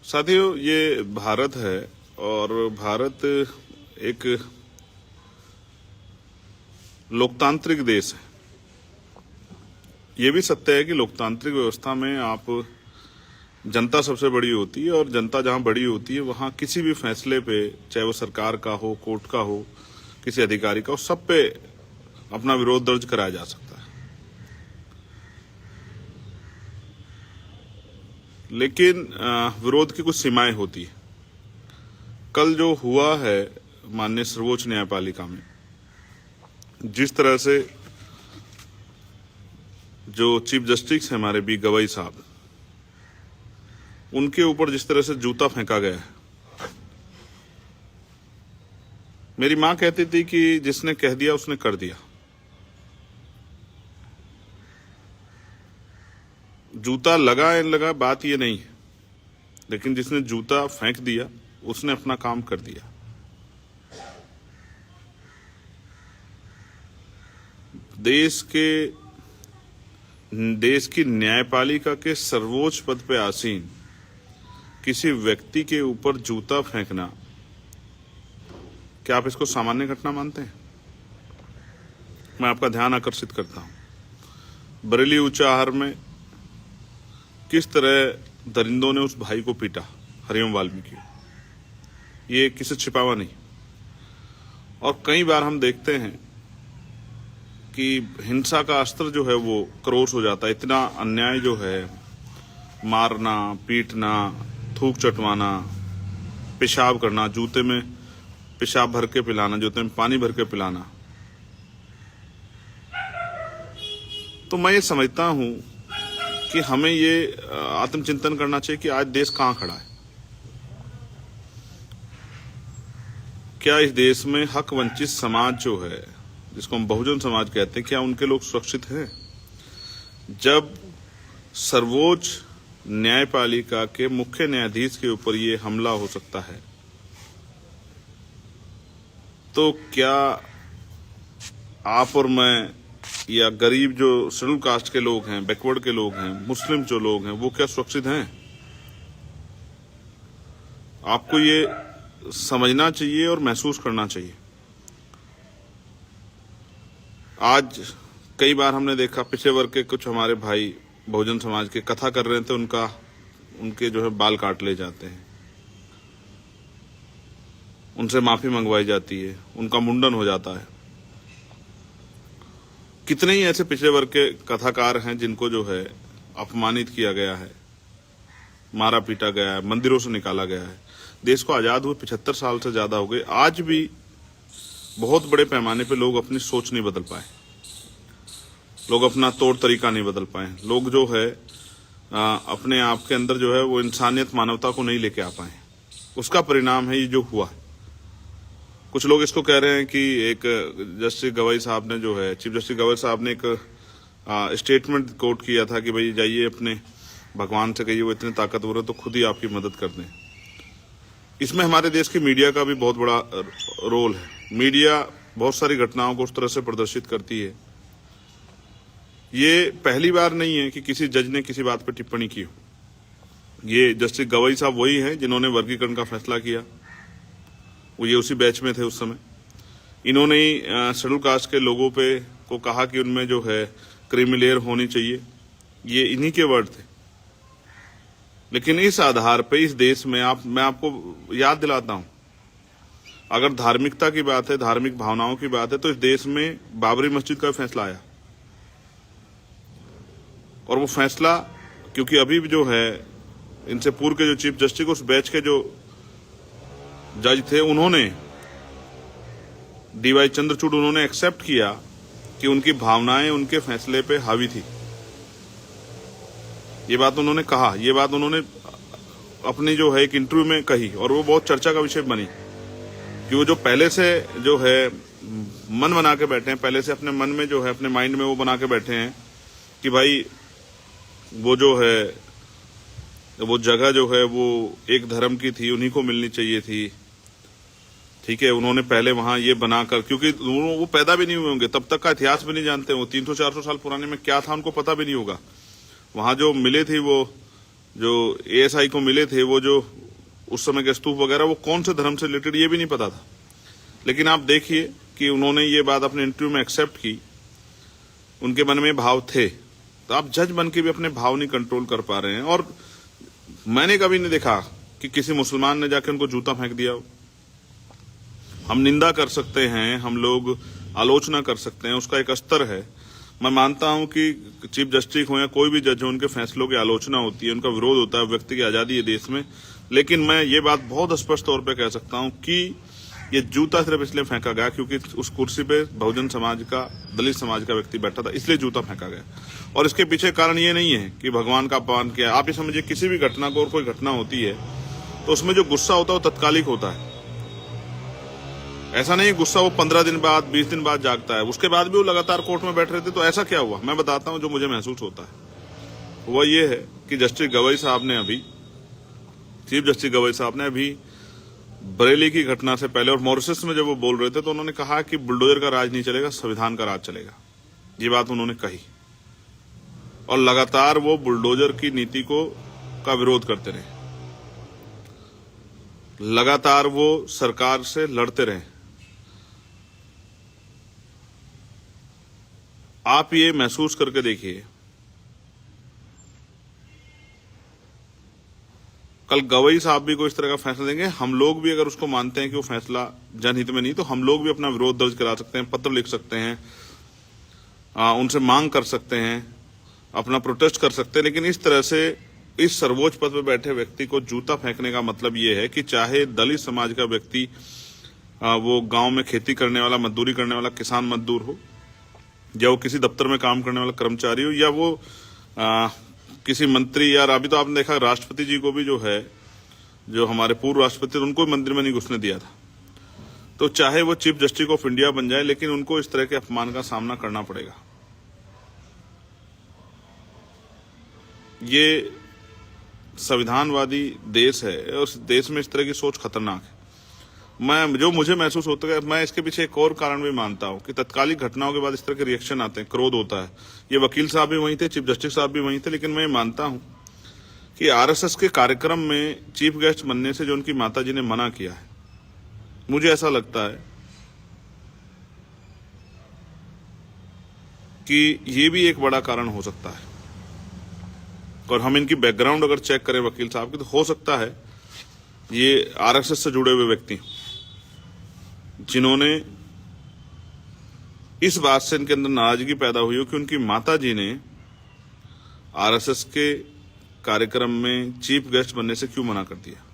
साथियों, ये भारत है और भारत एक लोकतांत्रिक देश है। ये भी सत्य है कि लोकतांत्रिक व्यवस्था में आप जनता सबसे बड़ी होती है और जनता जहां बड़ी होती है वहां किसी भी फैसले पे, चाहे वो सरकार का हो, कोर्ट का हो, किसी अधिकारी का हो, सब पे अपना विरोध दर्ज कराया जा सकता है। लेकिन विरोध की कुछ सीमाएं होती है। कल जो हुआ है माननीय सर्वोच्च न्यायपालिका में, जिस तरह से जो चीफ जस्टिस है हमारे बी गवई साहब, उनके ऊपर जिस तरह से जूता फेंका गया है, मेरी मां कहती थी कि जिसने कह दिया उसने कर दिया। जूता लगा या लगा बात ये नहीं है, लेकिन जिसने जूता फेंक दिया उसने अपना काम कर दिया। देश की न्यायपालिका के सर्वोच्च पद पे आसीन किसी व्यक्ति के ऊपर जूता फेंकना, क्या आप इसको सामान्य घटना मानते हैं? मैं आपका ध्यान आकर्षित करता हूं, बरेली उच्च आहार में किस तरह दरिंदों ने उस भाई को पीटा, हरिओम वाल्मीकि। ये किसी छिपावा नहीं। और कई बार हम देखते हैं कि हिंसा का अस्त्र जो है वो क्रोश हो जाता है। इतना अन्याय जो है, मारना, पीटना, थूक चटवाना, पेशाब करना, जूते में पेशाब भर के पिलाना, जूते में पानी भर के पिलाना। तो मैं ये समझता हूं कि हमें ये आत्मचिंतन करना चाहिए कि आज देश कहां खड़ा है। क्या इस देश में हक वंचित समाज जो है, जिसको हम बहुजन समाज कहते हैं, क्या उनके लोग सुरक्षित हैं? जब सर्वोच्च न्यायपालिका के मुख्य न्यायाधीश के ऊपर ये हमला हो सकता है, तो क्या आप और मैं या गरीब जो शेड्यूल कास्ट के लोग हैं, बैकवर्ड के लोग हैं, मुस्लिम जो लोग हैं, वो क्या सुरक्षित हैं? आपको ये समझना चाहिए और महसूस करना चाहिए। आज कई बार हमने देखा पिछड़े वर्ग के कुछ हमारे भाई बहुजन समाज के कथा कर रहे थे, उनके जो है बाल काट ले जाते हैं, उनसे माफी मंगवाई जाती है, उनका मुंडन हो जाता है। कितने ही ऐसे पिछड़े वर्ग के कथाकार हैं जिनको जो है अपमानित किया गया है, मारा पीटा गया है, मंदिरों से निकाला गया है। देश को आजाद हुए 75 साल से ज्यादा हो गए, आज भी बहुत बड़े पैमाने पे लोग अपनी सोच नहीं बदल पाए, लोग अपना तौर तरीका नहीं बदल पाए, लोग जो है अपने आप के अंदर जो है वो इंसानियत, मानवता को नहीं लेके आ पाए। उसका परिणाम है ये जो हुआ। कुछ लोग इसको कह रहे हैं कि एक जस्टिस गवई साहब ने जो है, चीफ जस्टिस गवई साहब ने एक स्टेटमेंट कोट किया था कि भाई जाइए अपने भगवान से कहिए वो इतने ताकतवर है तो खुद ही आपकी मदद कर दें। इसमें हमारे देश की मीडिया का भी बहुत बड़ा रोल है। मीडिया बहुत सारी घटनाओं को उस तरह से प्रदर्शित करती है। ये पहली बार नहीं है कि किसी जज ने किसी बात पर टिप्पणी की हो। ये जस्टिस गवई साहब वही हैं जिन्होंने वर्गीकरण का फैसला किया, वो ये उसी बैच में थे उस समय। इन्होंने ही शेड्यूल कास्ट के लोगों पे को कहा कि उनमें जो है क्रीमी लेयर होनी चाहिए, ये इन्हीं के वर्ड थे। लेकिन इस आधार पे इस देश में मैं आपको याद दिलाता हूं, अगर धार्मिकता की बात है, धार्मिक भावनाओं की बात है, तो इस देश में बाबरी मस्जिद का फैसला आया। और वो फैसला, क्योंकि अभी भी जो है इनसे पूर्व के जो चीफ जस्टिस, उस बैच के जो जज थे, उन्होंने डीवाई चंद्रचूड़, उन्होंने एक्सेप्ट किया कि उनकी भावनाएं उनके फैसले पे हावी थी। ये बात उन्होंने कहा, ये बात उन्होंने अपनी जो है एक इंटरव्यू में कही, और वो बहुत चर्चा का विषय बनी कि वो जो पहले से जो है मन बना के बैठे हैं, पहले से अपने मन में जो है, अपने माइंड में वो बना के बैठे हैं कि भाई वो जो है वो जगह जो है वो एक धर्म की थी, उन्हीं को मिलनी चाहिए थी। ठीक है, उन्होंने पहले वहां ये बनाकर, क्योंकि वो पैदा भी नहीं हुए होंगे, तब तक का इतिहास भी नहीं जानते, वो 300-400 साल पुराने में क्या था उनको पता भी नहीं होगा। वहां जो मिले थे, वो जो एएसआई को मिले थे, वो जो उस समय के स्तूप वगैरह वो कौन से धर्म से रिलेटेड ये भी नहीं पता था। लेकिन आप देखिए कि उन्होंने ये बात अपने इंटरव्यू में एक्सेप्ट की, उनके मन में भाव थे। तो आप जज बन के भी अपने भाव नहीं कंट्रोल कर पा रहे हैं। और मैंने कभी नहीं देखा कि किसी मुसलमान ने जाके उनको जूता फेंक दिया हो। हम निंदा कर सकते हैं, हम लोग आलोचना कर सकते हैं, उसका एक स्तर है। मैं मानता हूं कि चीफ जस्टिस हो या कोई भी जज हो, उनके फैसलों की आलोचना होती है, उनका विरोध होता है, व्यक्ति की आजादी है देश में। लेकिन मैं ये बात बहुत स्पष्ट तौर पे कह सकता हूं कि ये जूता सिर्फ इसलिए फेंका गया क्योंकि उस कुर्सी पे बहुजन समाज का, दलित समाज का व्यक्ति बैठा था, इसलिए जूता फेंका गया। और इसके पीछे कारण ये नहीं है कि भगवान का अपमान किया। आप ये समझिए, किसी भी घटना को, और कोई घटना होती है तो उसमें जो गुस्सा होता है वो तत्कालिक होता है। ऐसा नहीं गुस्सा वो 15 दिन बाद, 20 दिन बाद जागता है। उसके बाद भी वो लगातार कोर्ट में बैठ रहे थे। तो ऐसा क्या हुआ, मैं बताता हूं जो मुझे महसूस होता है। वो ये है कि जस्टिस गवई साहब ने अभी, चीफ जस्टिस गवई साहब ने अभी बरेली की घटना से पहले और मॉरिशस में जब वो बोल रहे थे तो उन्होंने कहा कि बुलडोजर का राज नहीं चलेगा, संविधान का राज चलेगा। ये बात उन्होंने कही और लगातार वो बुलडोजर की नीति का विरोध करते रहे, लगातार वो सरकार से लड़ते रहे। आप ये महसूस करके देखिए, कल गवई साहब भी कोई इस तरह का फैसला देंगे, हम लोग भी अगर उसको मानते हैं कि वो फैसला जनहित में नहीं, तो हम लोग भी अपना विरोध दर्ज करा सकते हैं, पत्र लिख सकते हैं, उनसे मांग कर सकते हैं, अपना प्रोटेस्ट कर सकते हैं। लेकिन इस तरह से इस सर्वोच्च पद पर बैठे व्यक्ति को जूता फेंकने का मतलब ये है कि चाहे दलित समाज का व्यक्ति वो गांव में खेती करने वाला, मजदूरी करने वाला किसान मजदूर हो, या वो किसी दफ्तर में काम करने वाला कर्मचारी हो, या वो किसी मंत्री, या अभी तो आपने देखा राष्ट्रपति जी को भी जो है, जो हमारे पूर्व राष्ट्रपति, उनको मंदिर में नहीं घुसने दिया था। तो चाहे वो चीफ जस्टिस ऑफ इंडिया बन जाए, लेकिन उनको इस तरह के अपमान का सामना करना पड़ेगा। ये संविधानवादी देश है और उस देश में इस तरह की सोच खतरनाक है। जो मुझे महसूस होता है, मैं इसके पीछे एक और कारण भी मानता हूं कि तत्कालिक घटनाओं के बाद इस तरह के रिएक्शन आते हैं, क्रोध होता है। ये वकील साहब भी वहीं थे, चीफ जस्टिस साहब भी वहीं थे। लेकिन मैं मानता हूं कि आरएसएस के कार्यक्रम में चीफ गेस्ट बनने से जो उनकी माताजी ने मना किया है, मुझे ऐसा लगता है कि ये भी एक बड़ा कारण हो सकता है। और हम इनकी बैकग्राउंड अगर चेक करें वकील साहब की, तो हो सकता है ये आरएसएस से जुड़े हुए व्यक्ति जिन्होंने इस बात से इनके अंदर नाराजगी पैदा हुई हो कि उनकी माताजी ने आरएसएस के कार्यक्रम में चीफ गेस्ट बनने से क्यों मना कर दिया।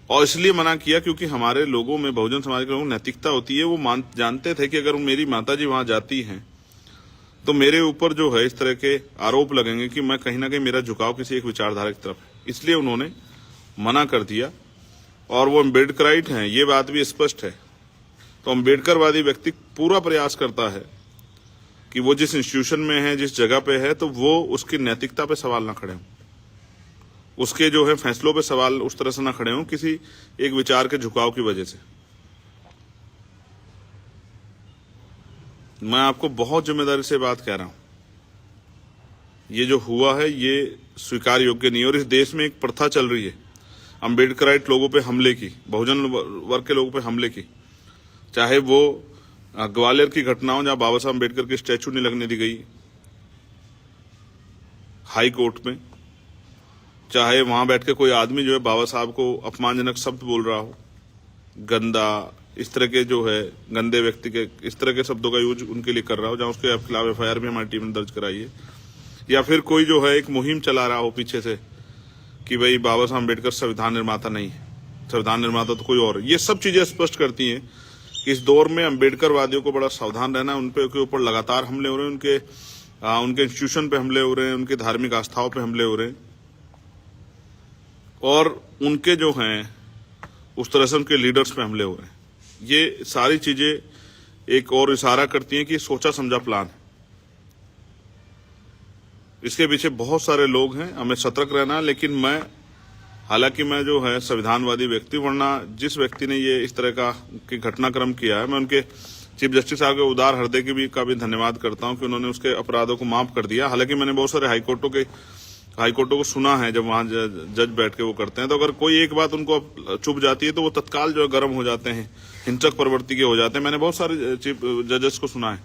और इसलिए मना किया क्योंकि हमारे लोगों में, बहुजन समाज के लोगों में नैतिकता होती है। वो जानते थे कि अगर मेरी माताजी वहां जाती हैं तो मेरे ऊपर जो है इस तरह के आरोप लगेंगे कि मैं कहीं ना कहीं, मेरा झुकाव किसी एक विचारधारा की तरफ है। इसलिए उन्होंने मना कर दिया। और वो अम्बेडकराइट हैं, ये बात भी स्पष्ट है। तो अम्बेडकरवादी व्यक्ति पूरा प्रयास करता है कि वो जिस इंस्टीट्यूशन में है, जिस जगह पे है, तो वो उसकी नैतिकता पे सवाल ना खड़े हों, उसके जो है फैसलों पे सवाल उस तरह से ना खड़े हों किसी एक विचार के झुकाव की वजह से। मैं आपको बहुत जिम्मेदारी से बात कह रहा हूं, ये जो हुआ है ये स्वीकार योग्य नहीं है। और इस देश में एक प्रथा चल रही है अम्बेडकराइट लोगों पे हमले की, बहुजन वर्ग के लोगों पे हमले की। चाहे वो ग्वालियर की घटना हो जहां बाबा साहब अम्बेडकर की स्टैचू नहीं लगने दी गई हाई कोर्ट में, चाहे वहां बैठ के कोई आदमी जो है बाबा साहब को अपमानजनक शब्द बोल रहा हो, गंदा, इस तरह के जो है गंदे व्यक्ति के इस तरह के शब्दों का यूज उनके लिए कर रहा हो, जहां उसके खिलाफ एफआईआर भी हमारी टीम ने दर्ज कराई है। या फिर कोई जो है एक मुहिम चला रहा हो पीछे से कि भाई बाबा साहब अम्बेडकर संविधान निर्माता नहीं है, संविधान निर्माता तो कोई और है। ये सब चीजें स्पष्ट करती हैं कि इस दौर में अम्बेडकरवादियों को बड़ा सावधान रहना है। उनके ऊपर लगातार हमले हो रहे हैं, उनके इंस्टीट्यूशन पे हमले हो रहे हैं, उनकी धार्मिक आस्थाओं पे हमले हो रहे हैं, और उनके जो हैं उस तरह से उनके लीडर्स पे हमले हो रहे हैं। ये सारी चीजें एक और इशारा करती हैं कि सोचा समझा प्लान है। इसके पीछे बहुत सारे लोग हैं, हमें सतर्क रहना है। लेकिन हालांकि मैं जो है संविधानवादी व्यक्ति, वरना जिस व्यक्ति ने ये इस तरह का घटनाक्रम किया है, मैं उनके चीफ जस्टिस साहब के उदार हृदय का भी धन्यवाद करता हूं कि उन्होंने उसके अपराधों को माफ कर दिया। हालांकि मैंने बहुत सारे हाईकोर्टों के हाई कोर्टों को सुना है, जब वहां जज बैठ के वो करते हैं, तो अगर कोई एक बात उनको चुभ जाती है तो वो तत्काल जो है गर्म हो जाते हैं, हिंसक प्रवृत्ति के हो जाते हैं। मैंने बहुत सारे चीफ जजेस को सुना है।